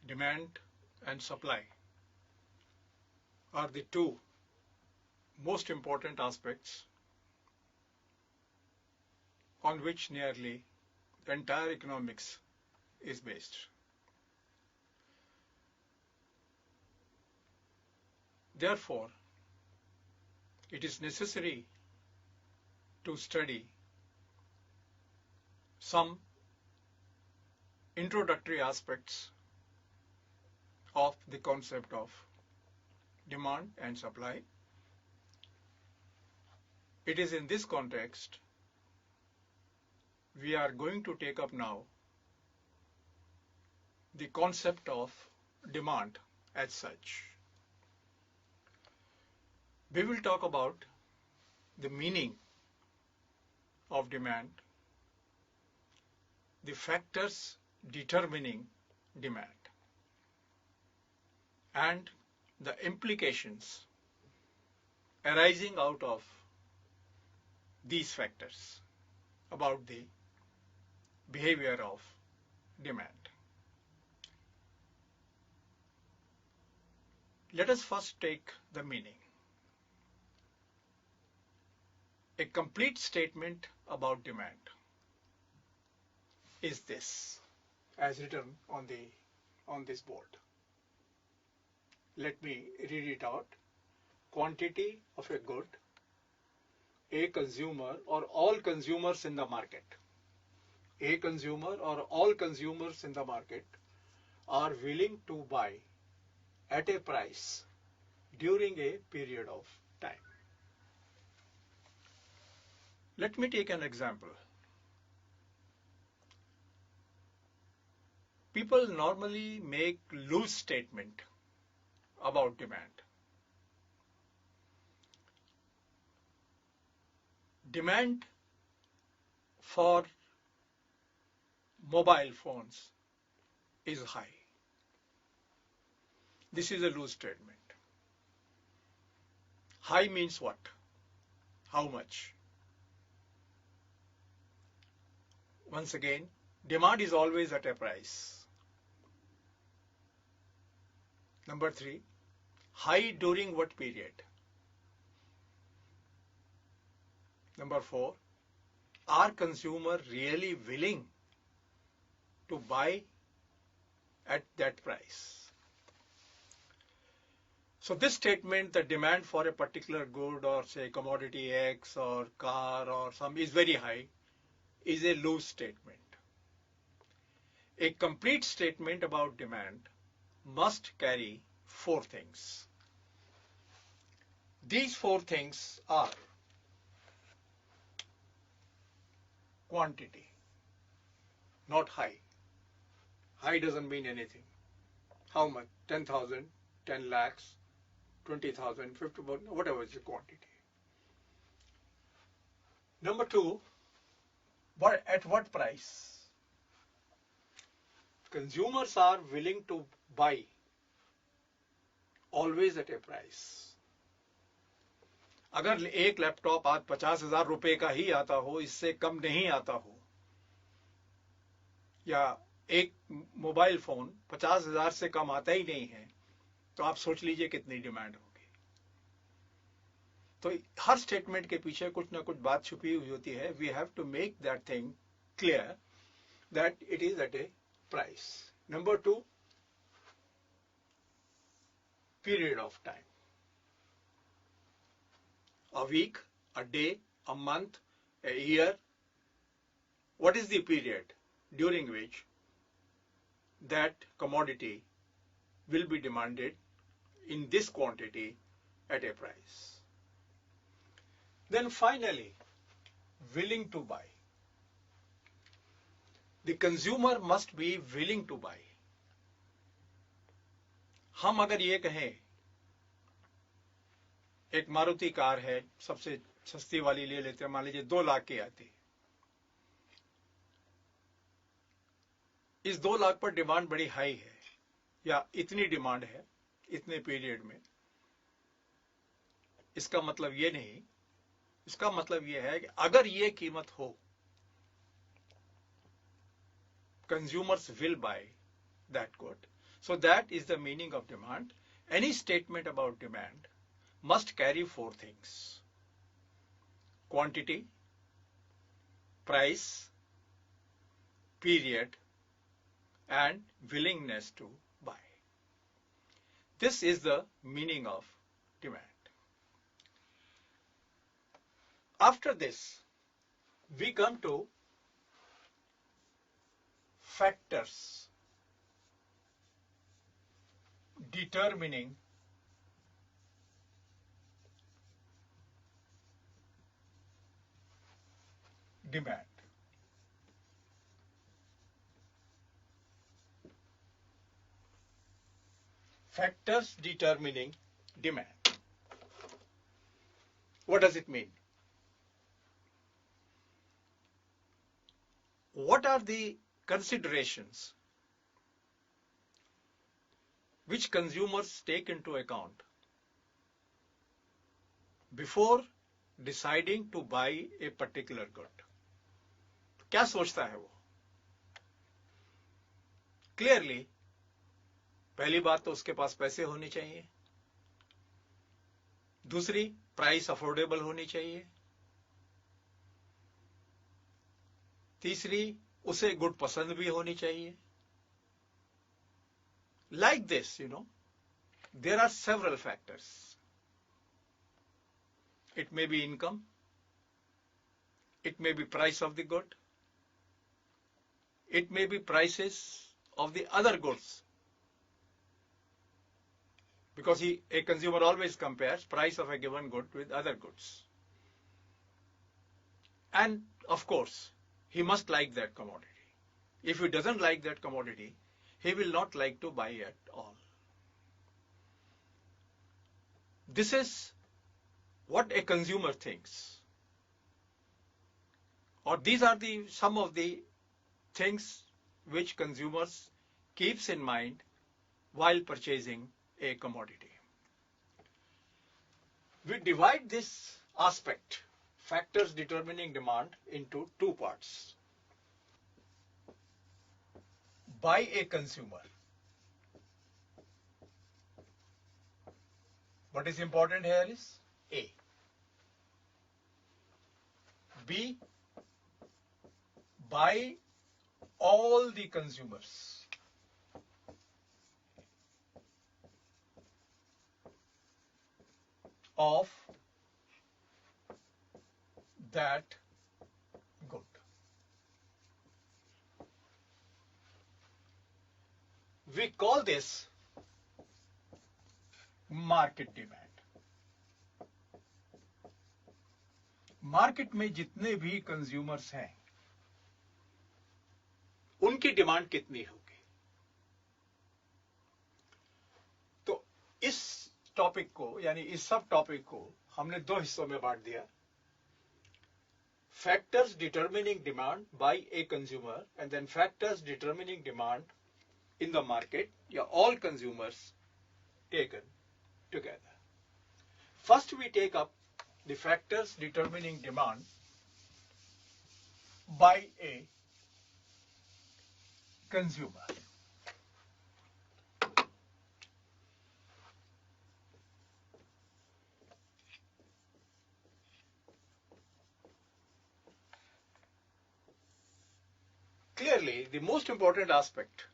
demand and supply are the two most important aspects on which nearly the entire economics is based. Therefore, it is necessary to study some introductory aspects of the concept of demand and supply. It is in this context we are going to take up now the concept of demand as such. We will talk about the meaning of demand, the factors determining demand, and the implications arising out of these factors about the behavior of demand. Let us first take the meaning. A complete statement about demand is this, as written on this board. Let me read it out. Quantity of a good, a consumer or all consumers in the market. A consumer or all consumers in the market are willing to buy at a price during a period of time. Let me take an example. People normally make loose statement about demand. Demand for mobile phones is high. This is a loose statement. High means what? How much? Once again, demand is always at a price. Number 3, high during what period? Number 4, are consumers really willing to buy at that price? So this statement, the demand for a particular good or say commodity X or car or some is very high, is a loose statement. A complete statement about demand must carry 4 things. These 4 things are quantity, not high. High doesn't mean anything. How much? 10,000, 10 lakhs, 20,000, 50, whatever is the quantity. Number 2, at what price? Consumers are willing to buy always at a price. अगर एक laptop आज 50,000 रुपए का ही आता हो, इससे कम नहीं आता हो, या एक मोबाइल फोन 50,000 से कम आता ही नहीं है, तो आप सोच लीजिए कितनी डिमांड होगी. तो हर स्टेटमेंट के पीछे कुछ ना कुछ बात छुपी हुई होती है. We have to make that thing clear that it is at a price. Number 2, period of time. A week, a day, a month, a year. What is the period during which that commodity will be demanded in this quantity at a price? Then finally, willing to buy. The consumer must be willing to buy. हम अगर ये कहें एक Maruti car है, सबसे सस्ती वाली ले लेते हैं, मान लीजिए 2 लाख की आती. इस 2 लाख पर डिमांड बड़ी हाई है, या इतनी डिमांड है इतने पीरियड में. इसका मतलब ये नहीं, इसका मतलब ये है कि अगर ये कीमत हो, consumers will buy that good. So that is the meaning of demand. Any statement about demand must carry four things: quantity, price, period, and willingness to buy. This is the meaning of demand. After this, we come to factors determining demand. Factors determining demand. What does it mean? What are the considerations which consumers take into account before deciding to buy a particular good? क्या सोचता है वो? Clearly, पहली बात तो उसके पास पैसे होने चाहिए. दूसरी, प्राइस अफोर्डेबल होनी चाहिए. तीसरी, उसे गुड पसंद भी होनी चाहिए. Like this, there are several factors. It may be income. It may be price of the good. It may be prices of the other goods. Because a consumer always compares price of a given good with other goods. And of course, he must like that commodity. If he doesn't like that commodity, he will not like to buy at all. This is what a consumer thinks. Or these are some of the things which consumers keeps in mind while purchasing a commodity. We divide this aspect, factors determining demand, into two parts. By a consumer. What is important here is A. B. By all the consumers. Of that good. We call this market demand. Market में जितने भी consumers हैं, उनकी demand कितनी होगी? तो इस topic को, यानी इस सब टॉपिक को हमने दो हिस्सों में बांट दिया. Factors determining demand by a consumer and then factors determining demand in the market, all consumers taken together. First, we take up the factors determining demand by a consumer. Clearly, the most important aspect